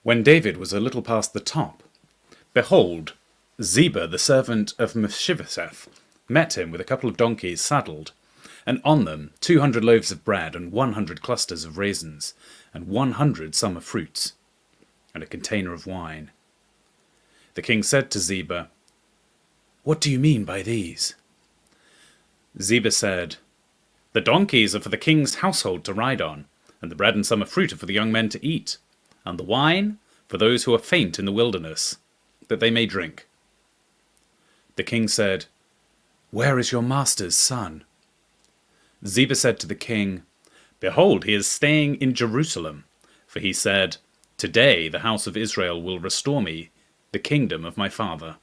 When David was a little past the top, behold, Ziba the servant of Mephibosheth met him with a couple of donkeys saddled, and on them 200 loaves of bread, and 100 clusters of raisins, and 100 summer fruits, and a container of wine. The king said to Ziba, "What do you mean by these?" Ziba said, "The donkeys are for the king's household to ride on, and the bread and summer fruit are for the young men to eat, and the wine for those who are faint in the wilderness, that they may drink." The king said, "Where is your master's son?" Ziba said to the king, "Behold, he is staying in Jerusalem, for he said, 'Today the house of Israel will restore me the kingdom of my father.'"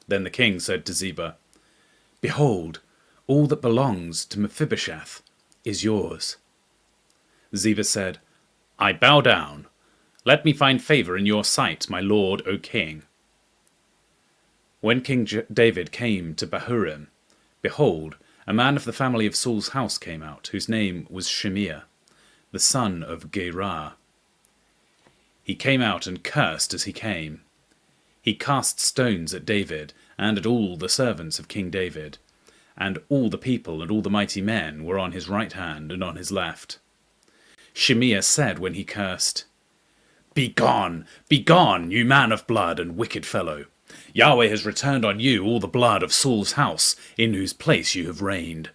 Then the king said to Ziba, "Behold, all that belongs to Mephibosheth is yours." Ziba said, "I bow down. Let me find favor in your sight, my lord, O king." When King David came to Bahurim, behold, a man of the family of Saul's house came out, whose name was Shimea, the son of Gerah. He came out and cursed as he came. He cast stones at David and at all the servants of King David, and all the people and all the mighty men were on his right hand and on his left. Shimea said when he cursed, Begone, you man of blood and wicked fellow! Yahweh has returned on you all the blood of Saul's house, in whose place you have reigned.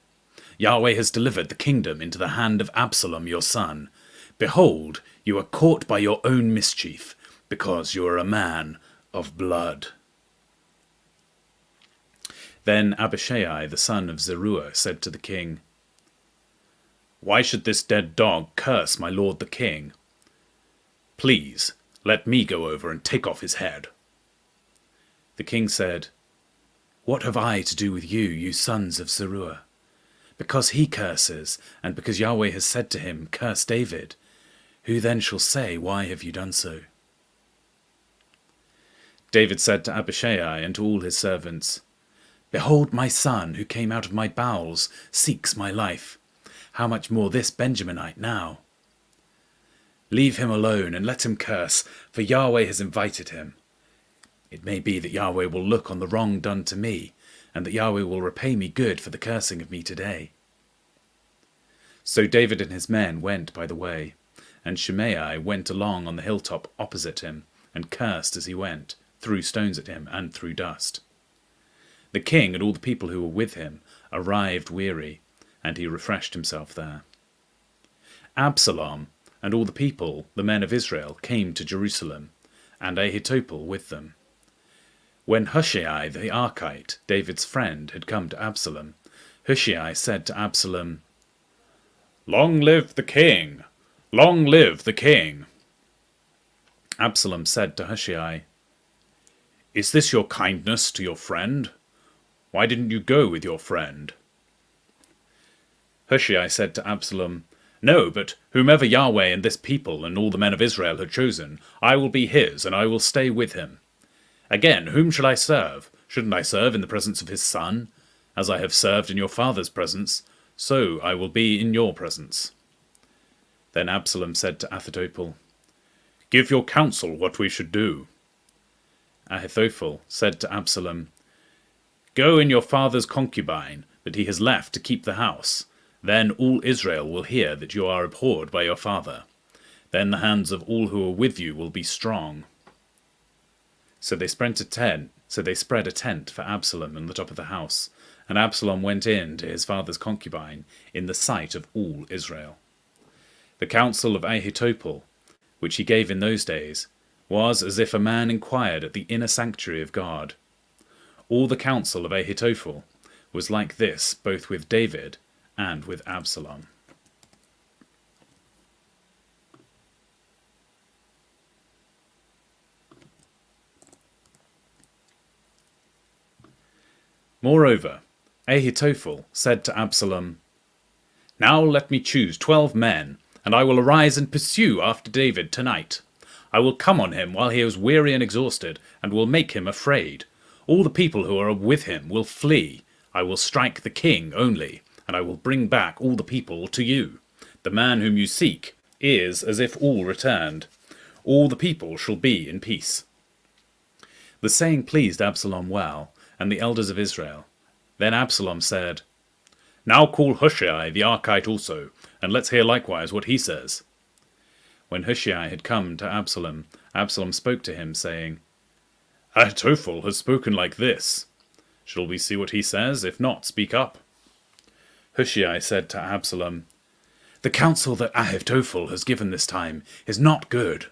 Yahweh has delivered the kingdom into the hand of Absalom your son. Behold, you are caught by your own mischief, because you are a man of blood." Then Abishai the son of Zeruiah said to the king, "Why should this dead dog curse my lord the king? Please, let me go over and take off his head." The king said, "What have I to do with you, you sons of Zeruiah? Because he curses, and because Yahweh has said to him, 'Curse David,' who then shall say, 'Why have you done so?'" David said to Abishai and to all his servants, "Behold, my son, who came out of my bowels, seeks my life. How much more this Benjaminite now? Leave him alone and let him curse, for Yahweh has invited him. It may be that Yahweh will look on the wrong done to me, and that Yahweh will repay me good for the cursing of me today." So David and his men went by the way, and Shimei went along on the hilltop opposite him, and cursed as he went, threw stones at him, and threw dust. The king and all the people who were with him arrived weary, and he refreshed himself there. Absalom and all the people, the men of Israel, came to Jerusalem, and Ahithophel with them. When Hushai the Archite, David's friend, had come to Absalom, Hushai said to Absalom, "Long live the king! Long live the king!" Absalom said to Hushai, "Is this your kindness to your friend? Why didn't you go with your friend?" Hushai said to Absalom, "No, but whomever Yahweh and this people and all the men of Israel had chosen, I will be his, and I will stay with him. Again, whom shall I serve? Shouldn't I serve in the presence of his son? As I have served in your father's presence, so I will be in your presence." Then Absalom said to Ahithophel, "Give your counsel what we should do." Ahithophel said to Absalom, "Go in your father's concubine that he has left to keep the house. Then all Israel will hear that you are abhorred by your father. Then the hands of all who are with you will be strong." So they spread a tent for Absalom on the top of the house, and Absalom went in to his father's concubine in the sight of all Israel. The counsel of Ahithophel, which he gave in those days, was as if a man inquired at the inner sanctuary of God. All the counsel of Ahithophel was like this, both with David and with Absalom. Moreover, Ahithophel said to Absalom, "Now let me choose 12 men, and I will arise and pursue after David tonight. I will come on him while he is weary and exhausted, and will make him afraid. All the people who are with him will flee. I will strike the king only, and I will bring back all the people to you. The man whom you seek, is as if all returned. All the people shall be in peace. The saying pleased Absalom well, and the elders of Israel. Then Absalom said, Now call Hushai the Archite also, and let's hear likewise what he says. When Hushai had come to Absalom, Absalom spoke to him, saying, Ahitophel has spoken like this. Shall we see what he says? If not, speak up. Hushai said to Absalom, The counsel that Ahitophel has given this time is not good.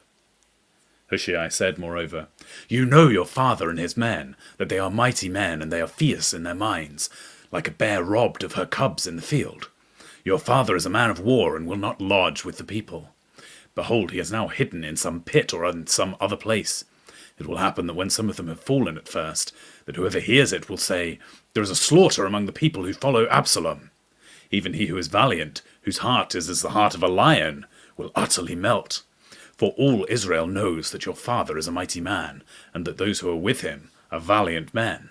Hushai said, moreover, You know your father and his men, that they are mighty men, and they are fierce in their minds, like a bear robbed of her cubs in the field. Your father is a man of war, and will not lodge with the people. Behold, he is now hidden in some pit or in some other place. It will happen that when some of them have fallen at first, that whoever hears it will say, There is a slaughter among the people who follow Absalom. Even he who is valiant, whose heart is as the heart of a lion, will utterly melt. For all Israel knows that your father is a mighty man, and that those who are with him are valiant men.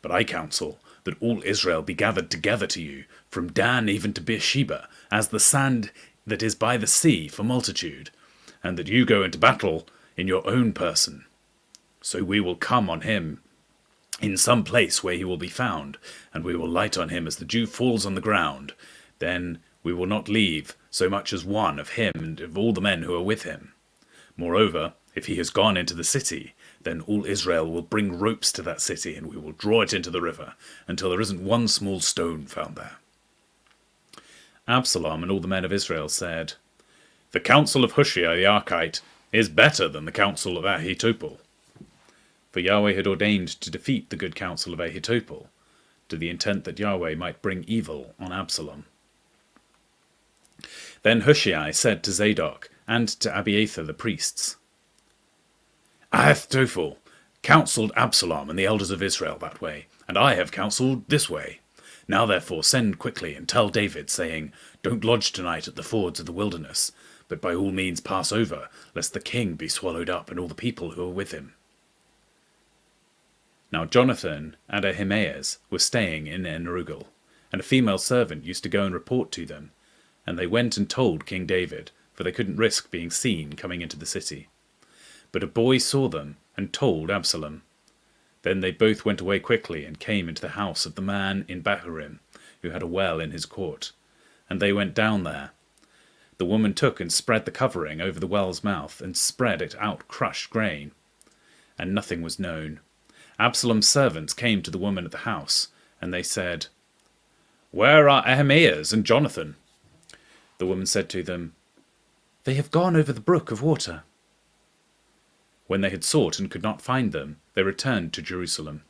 But I counsel that all Israel be gathered together to you, from Dan even to Beersheba, as the sand that is by the sea for multitude, and that you go into battle in your own person. So we will come on him in some place where he will be found, and we will light on him as the dew falls on the ground. Then we will not leave so much as one of him and of all the men who are with him. Moreover, if he has gone into the city, then all Israel will bring ropes to that city, and we will draw it into the river, until there isn't one small stone found there. Absalom and all the men of Israel said, The counsel of Hushai the Archite is better than the counsel of Ahitophel. For Yahweh had ordained to defeat the good counsel of Ahitophel, to the intent that Yahweh might bring evil on Absalom. Then Hushai said to Zadok and to Abiathar the priests, Ahitophel counselled Absalom and the elders of Israel that way, and I have counselled this way. Now therefore send quickly and tell David, saying, Don't lodge tonight at the fords of the wilderness, but by all means pass over, lest the king be swallowed up and all the people who are with him. Now Jonathan and Ahimaaz were staying in En-Rogel, and a female servant used to go and report to them, and they went and told King David, for they couldn't risk being seen coming into the city. But a boy saw them and told Absalom. Then they both went away quickly and came into the house of the man in Bahurim, who had a well in his court, and they went down there. The woman took and spread the covering over the well's mouth, and spread it out crushed grain, and nothing was known. Absalom's servants came to the woman at the house, and they said, Where are Ahimaaz and Jonathan? The woman said to them, They have gone over the brook of water. When they had sought and could not find them, they returned to Jerusalem.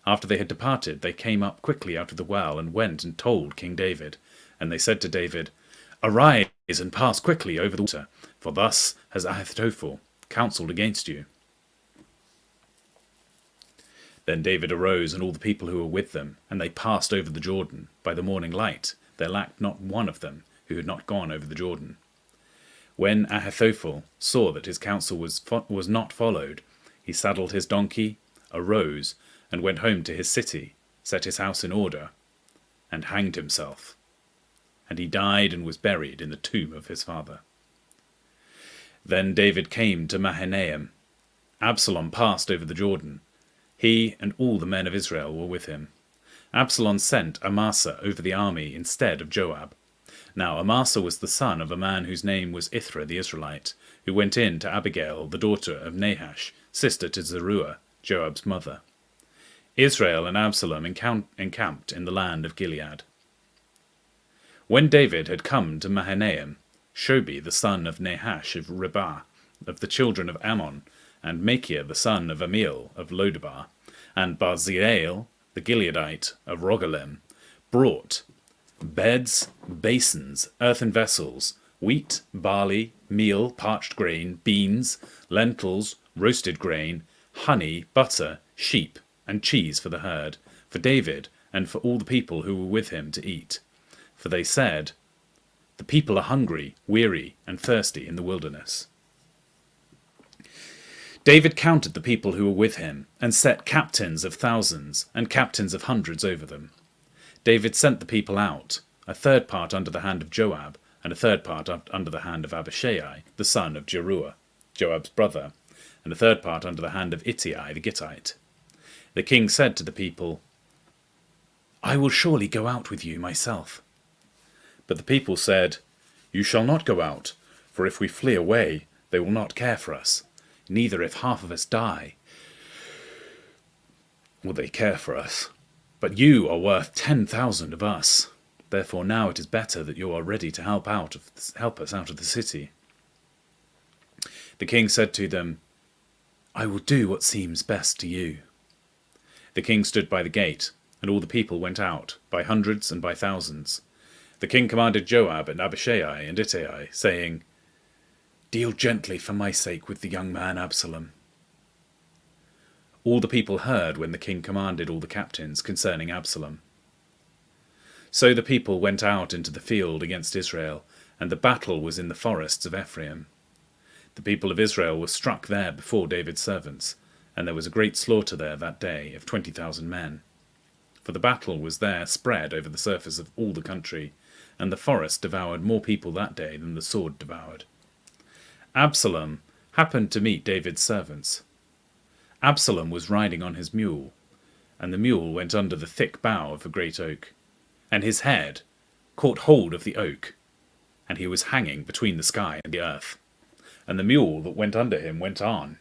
After they had departed, they came up quickly out of the well, and went and told King David. And they said to David, Arise and pass quickly over the water, for thus has Ahitophel counselled against you. Then David arose, and all the people who were with them, and they passed over the Jordan. By the morning light there lacked not one of them who had not gone over the Jordan. When Ahitophel saw that his counsel was not followed, he saddled his donkey, arose, and went home to his city, set his house in order, and hanged himself. And he died and was buried in the tomb of his father. Then David came to Mahanaim. Absalom passed over the Jordan. He and all the men of Israel were with him. Absalom sent Amasa over the army instead of Joab. Now Amasa was the son of a man whose name was Ithra the Israelite, who went in to Abigail, the daughter of Nahash, sister to Zeruiah, Joab's mother. Israel and Absalom encamped in the land of Gilead. When David had come to Mahanaim, Shobi the son of Nahash of Rabbah, of the children of Ammon, and Machir the son of Amiel of Lodebar, and Barzillai the Gileadite of Rogelim, brought beds, basins, earthen vessels, wheat, barley, meal, parched grain, beans, lentils, roasted grain, honey, butter, sheep, and cheese for the herd, for David and for all the people who were with him to eat. For they said, The people are hungry, weary, and thirsty in the wilderness. David counted the people who were with him, and set captains of thousands and captains of hundreds over them. David sent the people out, a third part under the hand of Joab, and a third part under the hand of Abishai, the son of Jeruah, Joab's brother, and a third part under the hand of Ittai the Gittite. The king said to the people, "I will surely go out with you myself." But the people said, "You shall not go out, for if we flee away, they will not care for us. Neither if half of us die will they care for us. But you are worth 10,000 of us. Therefore now it is better that you are ready to help us out of the city." The king said to them, "I will do what seems best to you." The king stood by the gate, and all the people went out, by hundreds and by thousands. The king commanded Joab and Abishai and Ittai, saying, "Deal gently for my sake with the young man Absalom." All the people heard when the king commanded all the captains concerning Absalom. So the people went out into the field against Israel, and the battle was in the forests of Ephraim. The people of Israel were struck there before David's servants, and there was a great slaughter there that day of 20,000 men. For the battle was there spread over the surface of all the country, and the forest devoured more people that day than the sword devoured. Absalom happened to meet David's servants. Absalom was riding on his mule, and the mule went under the thick bough of a great oak, and his head caught hold of the oak, and he was hanging between the sky and the earth, and the mule that went under him went on.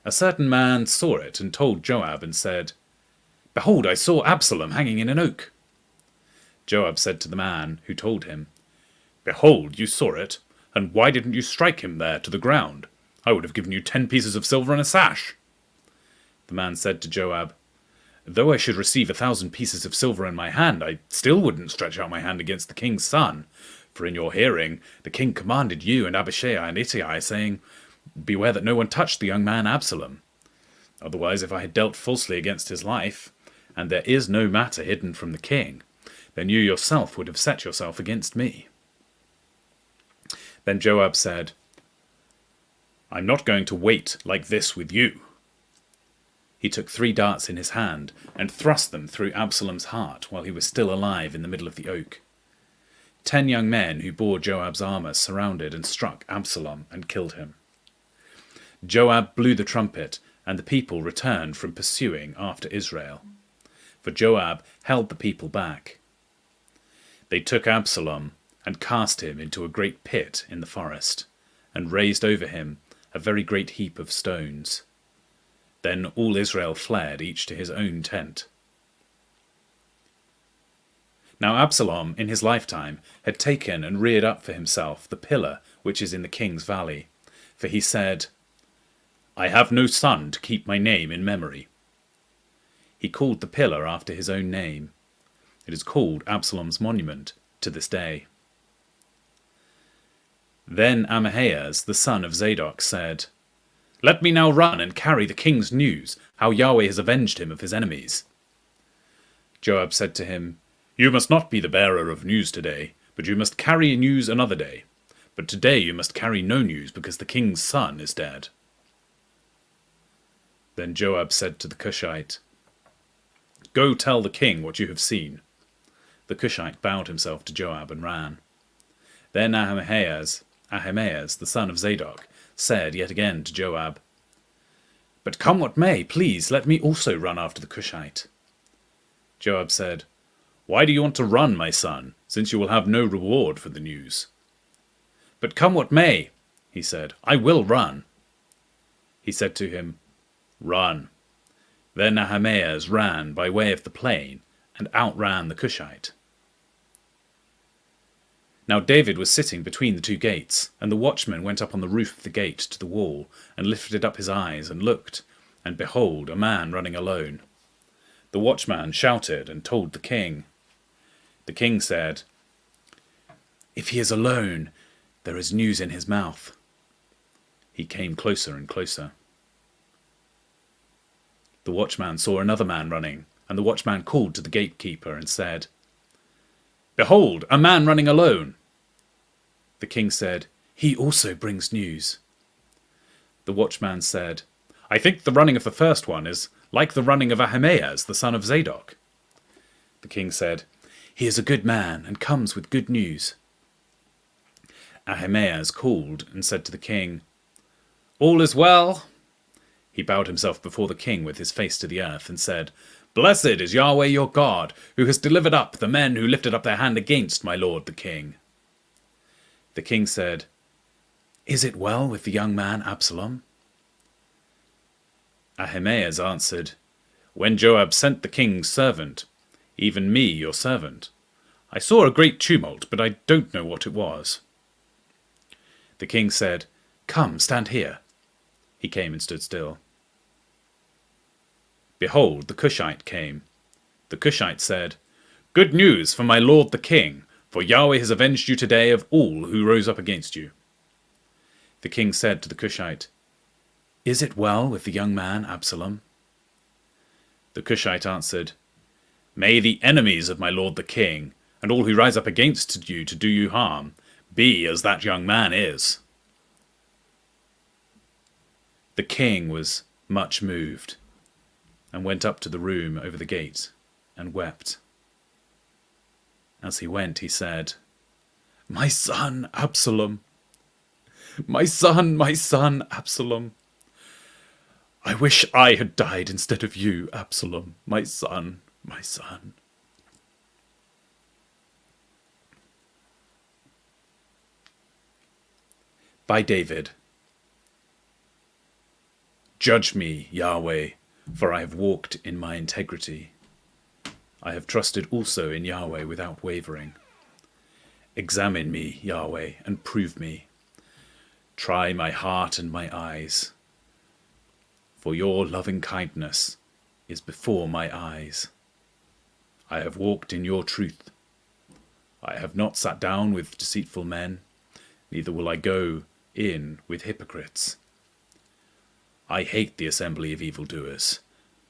A certain man saw it and told Joab and said, "Behold, I saw Absalom hanging in an oak." Joab said to the man who told him, "Behold, you saw it, and why didn't you strike him there to the ground? I would have given you 10 pieces of silver and a sash." The man said to Joab, "Though I should receive 1,000 pieces of silver in my hand, I still wouldn't stretch out my hand against the king's son. For in your hearing the king commanded you and Abishai and Ittai, saying, 'Beware that no one touch the young man Absalom.' Otherwise, if I had dealt falsely against his life, and there is no matter hidden from the king, then you yourself would have set yourself against me." Then Joab said, "I'm not going to wait like this with you." He took 3 darts in his hand and thrust them through Absalom's heart while he was still alive in the middle of the oak. 10 young men who bore Joab's armor surrounded and struck Absalom and killed him. Joab blew the trumpet, and the people returned from pursuing after Israel, for Joab held the people back. They took Absalom and cast him into a great pit in the forest, and raised over him a very great heap of stones. Then all Israel fled, each to his own tent. Now Absalom in his lifetime had taken and reared up for himself the pillar which is in the king's valley, for he said, "I have no son to keep my name in memory." He called the pillar after his own name. It is called Absalom's monument to this day. Then Ahimaaz, the son of Zadok, said, "Let me now run and carry the king's news, how Yahweh has avenged him of his enemies." Joab said to him, "You must not be the bearer of news today, but you must carry news another day. But today you must carry no news, because the king's son is dead." Then Joab said to the Cushite, "Go tell the king what you have seen." The Cushite bowed himself to Joab and ran. Then Ahimaaz, the son of Zadok, said yet again to Joab, "But come what may, please let me also run after the Cushite." Joab said, "Why do you want to run, my son, since you will have no reward for the news?" "But come what may," he said, "I will run." He said to him, "Run." Then Ahimaaz ran by way of the plain and outran the Cushite. Now David was sitting between the 2 gates, and the watchman went up on the roof of the gate to the wall, and lifted up his eyes and looked, and behold, a man running alone. The watchman shouted and told the king. The king said, "If he is alone, there is news in his mouth." He came closer and closer. The watchman saw another man running, and the watchman called to the gatekeeper and said, "Behold, a man running alone." The king said, "He also brings news." The watchman said, "I think the running of the first one is like the running of Ahimaaz, the son of Zadok." The king said, "He is a good man and comes with good news." Ahimaaz called and said to the king, "All is well." He bowed himself before the king with his face to the earth and said, "Blessed is Yahweh your God, who has delivered up the men who lifted up their hand against my lord the king." The king said, "Is it well with the young man Absalom?" Ahimaaz answered, "When Joab sent the king's servant, even me, your servant, I saw a great tumult, but I don't know what it was." The king said, "Come, stand here." He came and stood still. Behold, the Cushite came. The Cushite said, "Good news for my lord the king, for Yahweh has avenged you today of all who rose up against you." The king said to the Cushite, "Is it well with the young man Absalom?" The Cushite answered, "May the enemies of my lord the king, and all who rise up against you to do you harm, be as that young man is." The king was much moved, and went up to the room over the gate, and wept. As he went, he said, my son Absalom! My son Absalom! I wish I had died instead of you, Absalom, my son, my son." By David. Judge me, Yahweh, for I have walked in my integrity. I have trusted also in Yahweh without wavering. Examine me, Yahweh, and prove me. Try my heart and my eyes. For your loving kindness is before my eyes. I have walked in your truth. I have not sat down with deceitful men, neither will I go in with hypocrites. I hate the assembly of evildoers,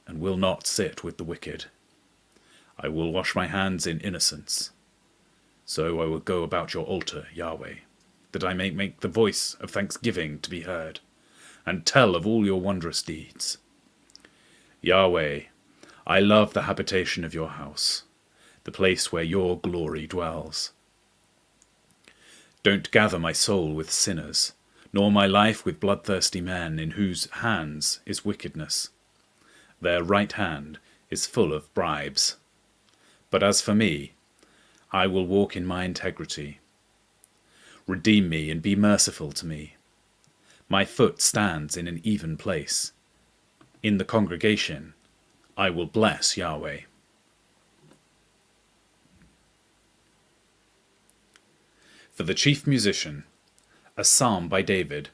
and will not sit with the wicked. I will wash my hands in innocence. So I will go about your altar, Yahweh, that I may make the voice of thanksgiving to be heard, and tell of all your wondrous deeds. Yahweh, I love the habitation of your house, the place where your glory dwells. Don't gather my soul with sinners, nor my life with bloodthirsty men, in whose hands is wickedness. Their right hand is full of bribes. But as for me, I will walk in my integrity. Redeem me and be merciful to me. My foot stands in an even place. In the congregation, I will bless Yahweh. For the chief musician, a psalm by David.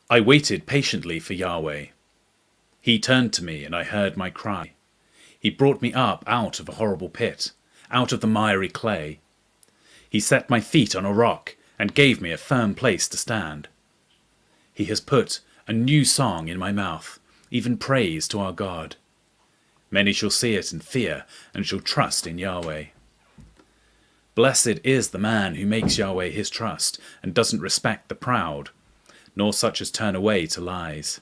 I waited patiently for Yahweh. He turned to me, and I heard my cry. He brought me up out of a horrible pit, out of the miry clay. He set my feet on a rock, and gave me a firm place to stand. He has put a new song in my mouth, even praise to our God. Many shall see it and fear, and shall trust in Yahweh. Blessed is the man who makes Yahweh his trust, and doesn't respect the proud, nor such as turn away to lies.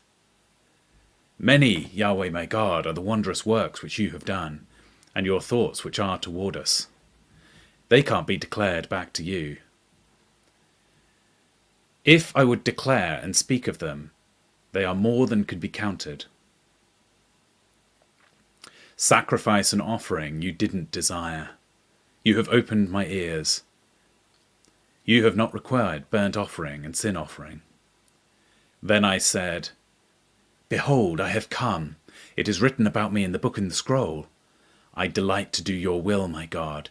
Many, Yahweh my God, are the wondrous works which you have done, and your thoughts which are toward us. They can't be declared back to you. If I would declare and speak of them, they are more than could be counted. Sacrifice and offering you didn't desire. You have opened my ears. You have not required burnt offering and sin offering. Then I said, Behold, I have come. It is written about me in the book and the scroll. I delight to do your will, my God.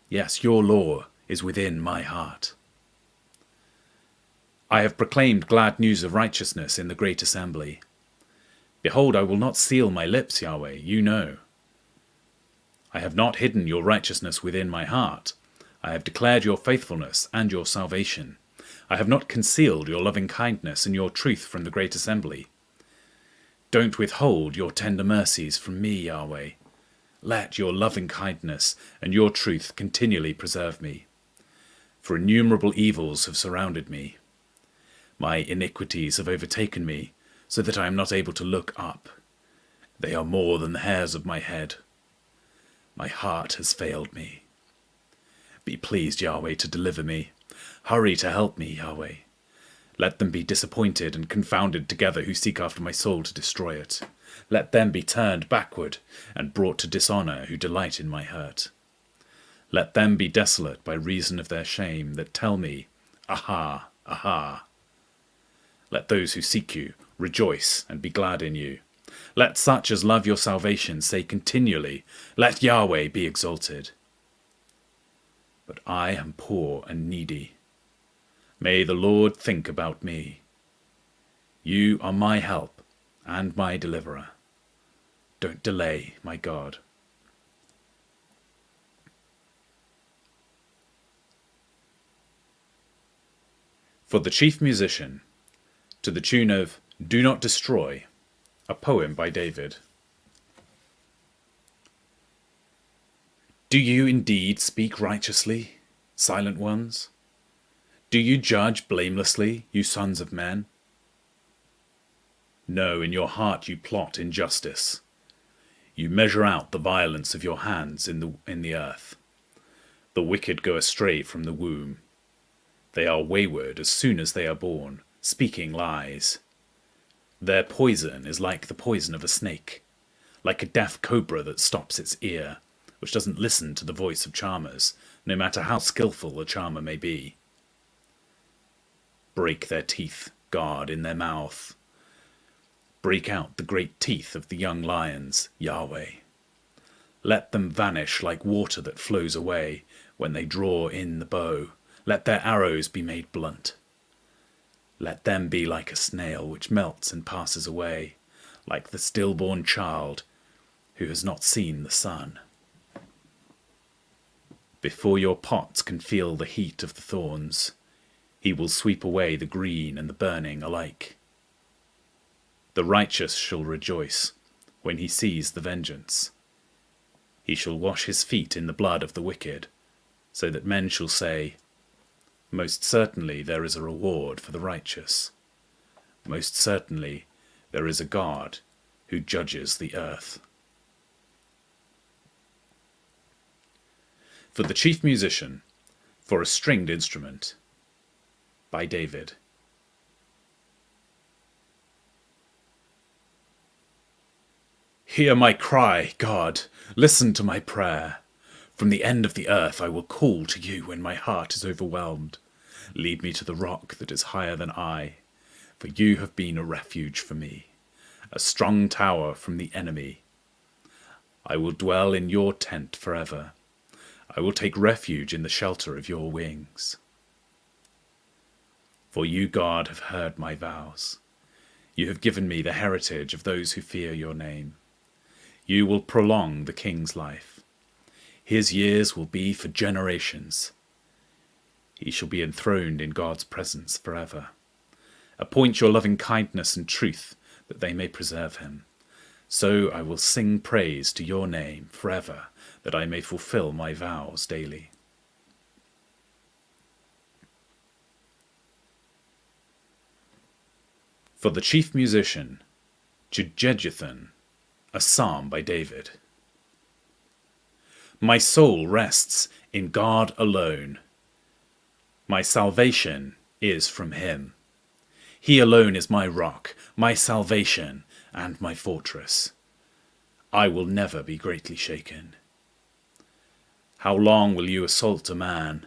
Yes, your law is within my heart. I have proclaimed glad news of righteousness in the great assembly. Behold, I will not seal my lips, Yahweh, you know. I have not hidden your righteousness within my heart. I have declared your faithfulness and your salvation. I have not concealed your loving kindness and your truth from the great assembly. Don't withhold your tender mercies from me, Yahweh. Let your loving kindness and your truth continually preserve me. For innumerable evils have surrounded me. My iniquities have overtaken me, so that I am not able to look up. They are more than the hairs of my head. My heart has failed me. Be pleased, Yahweh, to deliver me. Hurry to help me, Yahweh. Let them be disappointed and confounded together who seek after my soul to destroy it. Let them be turned backward and brought to dishonour who delight in my hurt. Let them be desolate by reason of their shame that tell me, Aha, aha. Let those who seek you rejoice and be glad in you. Let such as love your salvation say continually, Let Yahweh be exalted. But I am poor and needy. May the Lord think about me. You are my help and my deliverer. Don't delay, my God. For the chief musician, to the tune of Do Not Destroy, a poem by David. Do you indeed speak righteously, silent ones? Do you judge blamelessly, you sons of men? No, in your heart you plot injustice. You measure out the violence of your hands in the earth. The wicked go astray from the womb. They are wayward as soon as they are born, speaking lies. Their poison is like the poison of a snake, like a deaf cobra that stops its ear, which doesn't listen to the voice of charmers, no matter how skillful a charmer may be. Break their teeth, God, in their mouth. Break out the great teeth of the young lions, Yahweh. Let them vanish like water that flows away when they draw in the bow. Let their arrows be made blunt. Let them be like a snail which melts and passes away, like the stillborn child who has not seen the sun. Before your pots can feel the heat of the thorns, he will sweep away the green and the burning alike. The righteous shall rejoice when he sees the vengeance. He shall wash his feet in the blood of the wicked, so that men shall say, Most certainly there is a reward for the righteous. Most certainly there is a God who judges the earth. For the chief musician, for a stringed instrument, by David. Hear my cry, God, listen to my prayer. From the end of the earth I will call to you when my heart is overwhelmed. Lead me to the rock that is higher than I, for you have been a refuge for me, a strong tower from the enemy. I will dwell in your tent forever. I will take refuge in the shelter of your wings. For you, God, have heard my vows. You have given me the heritage of those who fear your name. You will prolong the king's life. His years will be for generations. He shall be enthroned in God's presence forever. Appoint your loving kindness and truth that they may preserve him. So I will sing praise to your name forever, that I may fulfill my vows daily. For the chief musician, to Jeduthun, a psalm by David. My soul rests in God alone. My salvation is from him. He alone is my rock, my salvation, and my fortress. I will never be greatly shaken. How long will you assault a man?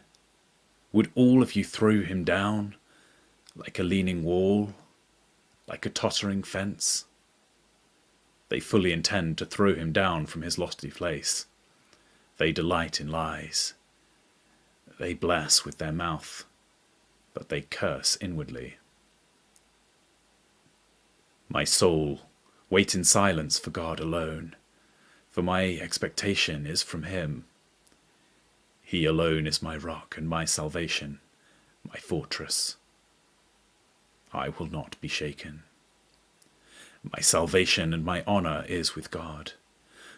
Would all of you throw him down, like a leaning wall, like a tottering fence? They fully intend to throw him down from his lofty place. They delight in lies. They bless with their mouth, but they curse inwardly. My soul, wait in silence for God alone, for my expectation is from him. He alone is my rock and my salvation, my fortress. I will not be shaken. My salvation and my honor is with God.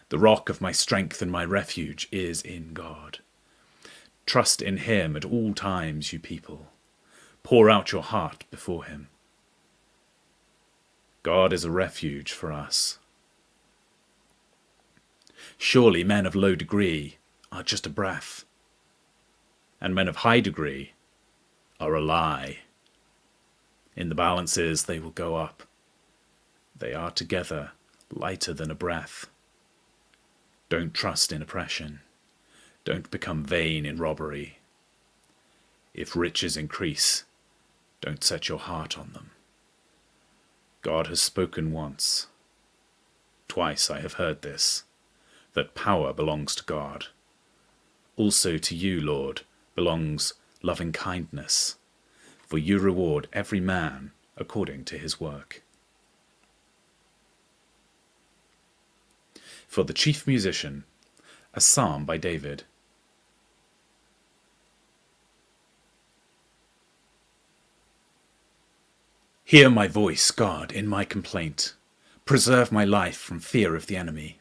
The rock of my strength and my refuge is in God. Trust in him at all times, you people. Pour out your heart before him. God is a refuge for us. Surely men of low degree are just a breath. and men of high degree are a lie. In the balances they will go up. They are together lighter than a breath. Don't trust in oppression. Don't become vain in robbery. If riches increase, don't set your heart on them. God has spoken once. Twice I have heard this, that power belongs to God. Also to you, Lord, belongs loving kindness, for you reward every man according to his work. For the chief musician, a psalm by David. Hear my voice, God, in my complaint. Preserve my life from fear of the enemy.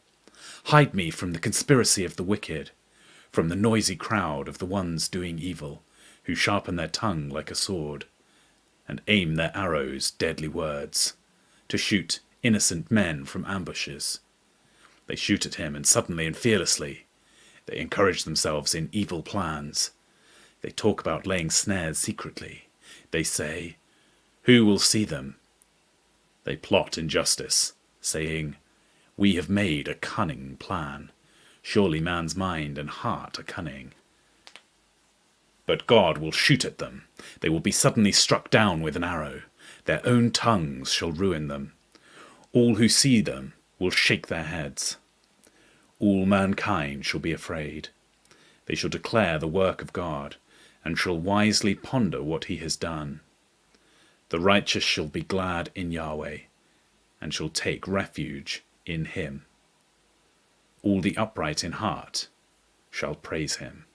Hide me from the conspiracy of the wicked, from the noisy crowd of the ones doing evil, who sharpen their tongue like a sword, and aim their arrows, deadly words, to shoot innocent men from ambushes. They shoot at him, and suddenly and fearlessly. They encourage themselves in evil plans. They talk about laying snares secretly. They say, "Who will see them?" They plot injustice, saying, "We have made a cunning plan. Surely man's mind and heart are cunning." But God will shoot at them. They will be suddenly struck down with an arrow. Their own tongues shall ruin them. All who see them will shake their heads. All mankind shall be afraid. They shall declare the work of God, and shall wisely ponder what he has done. The righteous shall be glad in Yahweh, and shall take refuge in him. All the upright in heart shall praise him.